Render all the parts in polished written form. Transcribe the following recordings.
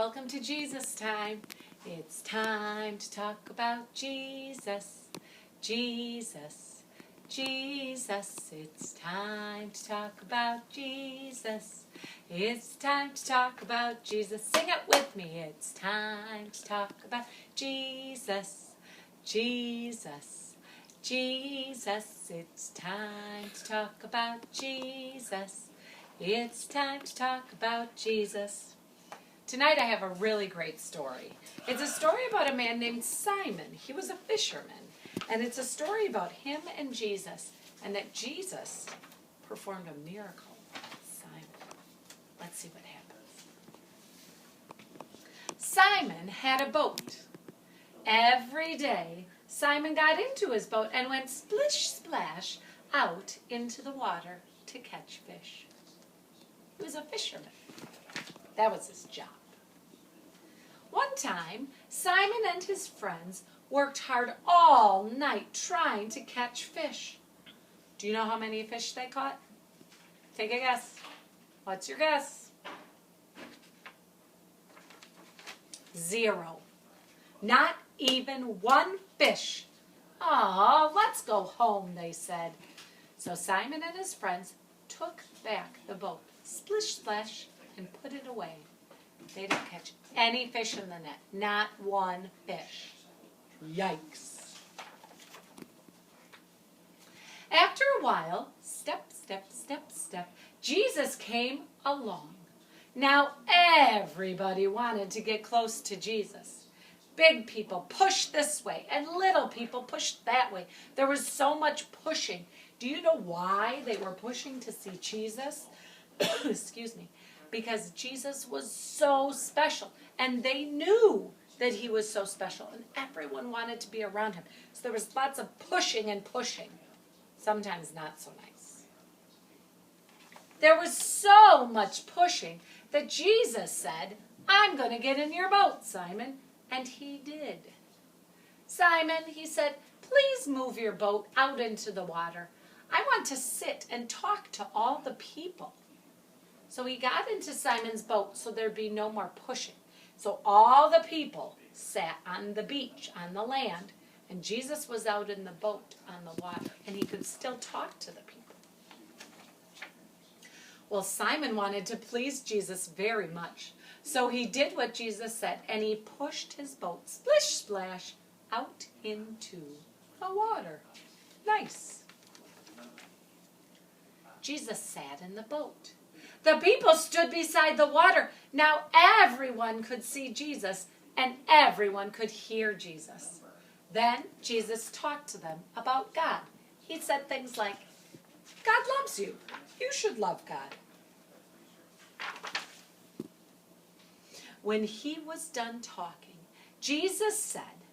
Welcome to Jesus time. It's time to talk about Jesus. Jesus, Jesus. It's time to talk about Jesus. It's time to talk about Jesus. Sing it with me. It's time to talk about Jesus. Jesus, Jesus. It's time to talk about Jesus. It's time to talk about Jesus. Tonight I have a really great story. It's a story about a man named Simon. He was a fisherman. And it's a story about him and Jesus, and that Jesus performed a miracle with Simon. Let's see what happens. Simon had a boat. Every day, Simon got into his boat and went splish splash out into the water to catch fish. He was a fisherman. That was his job. One time, Simon and his friends worked hard all night trying to catch fish. Do you know how many fish they caught? Take a guess. What's your guess? 0. Not even one fish. "Aw, let's go home," they said. So Simon and his friends took back the boat, splish splash, and put it away. They didn't catch any fish in the net. Not one fish. Yikes. After a while, step, step, step, step, Jesus came along. Now everybody wanted to get close to Jesus. Big people pushed this way, and little people pushed that way. There was so much pushing. Do you know why they were pushing to see Jesus? Excuse me. Because Jesus was so special, and they knew that he was so special, and everyone wanted to be around him. So there was lots of pushing and pushing, sometimes not so nice. There was so much pushing that Jesus said, "I'm going to get in your boat, Simon," and he did. "Simon," he said, "please move your boat out into the water. I want to sit and talk to all the people." So he got into Simon's boat so there'd be no more pushing. So all the people sat on the beach, on the land, and Jesus was out in the boat on the water, and he could still talk to the people. Well, Simon wanted to please Jesus very much, so he did what Jesus said, and he pushed his boat, splish splash, out into the water. Nice. Jesus sat in the boat. The people stood beside the water. Now everyone could see Jesus, and everyone could hear Jesus. Then Jesus talked to them about God. He said things like, "God loves you. You should love God." When he was done talking, Jesus said,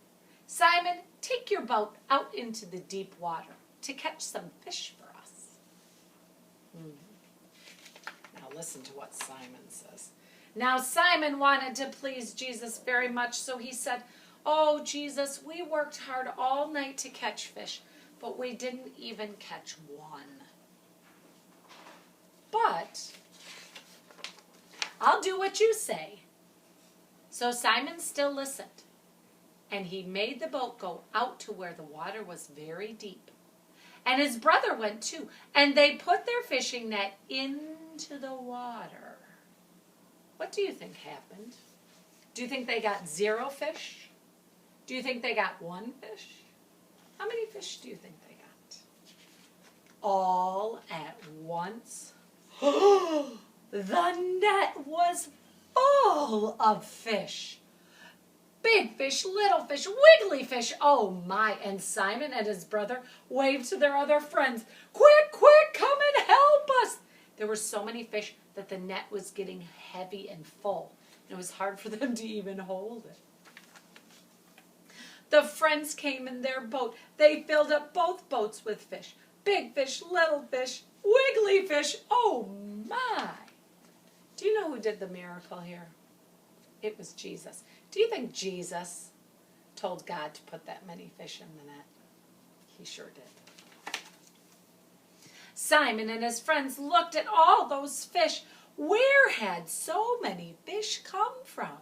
"Simon, take your boat out into the deep water to catch some fish for us." Now listen to what Simon says. Now Simon wanted to please Jesus very much, so he said, "Oh, Jesus, we worked hard all night to catch fish, but we didn't even catch one. But I'll do what you say." So Simon still listened, and he made the boat go out to where the water was very deep. And his brother went too, and they put their fishing net into the water. What do you think happened? Do you think they got 0 fish? Do you think they got 1 fish? How many fish do you think they got? All at once. The net was full of fish. Big fish, little fish, wiggly fish. Oh my, and Simon and his brother waved to their other friends. "Quick, quick, come and help us." There were so many fish that the net was getting heavy and full. It was hard for them to even hold it. The friends came in their boat. They filled up both boats with fish. Big fish, little fish, wiggly fish. Oh my. Do you know who did the miracle here? It was Jesus. Do you think Jesus told God to put that many fish in the net? He sure did. Simon and his friends looked at all those fish. Where had so many fish come from?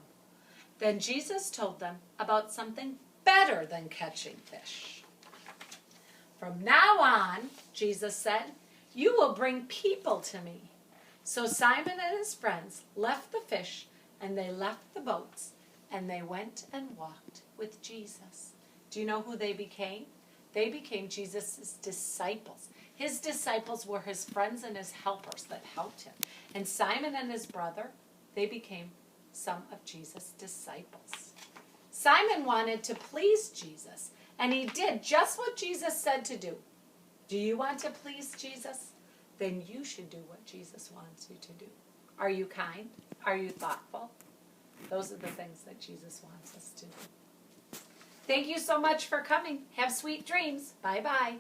Then Jesus told them about something better than catching fish. From now on, Jesus said, you will bring people to me. So Simon and his friends left the fish, and they left the boats, and they went and walked with Jesus. Do you know who they became? They became Jesus' disciples. His disciples were his friends and his helpers that helped him. And Simon and his brother, they became some of Jesus' disciples. Simon wanted to please Jesus, and he did just what Jesus said to do. Do you want to please Jesus? Then you should do what Jesus wants you to do. Are you kind? Are you thoughtful? Those are the things that Jesus wants us to do. Thank you so much for coming. Have sweet dreams. Bye-bye.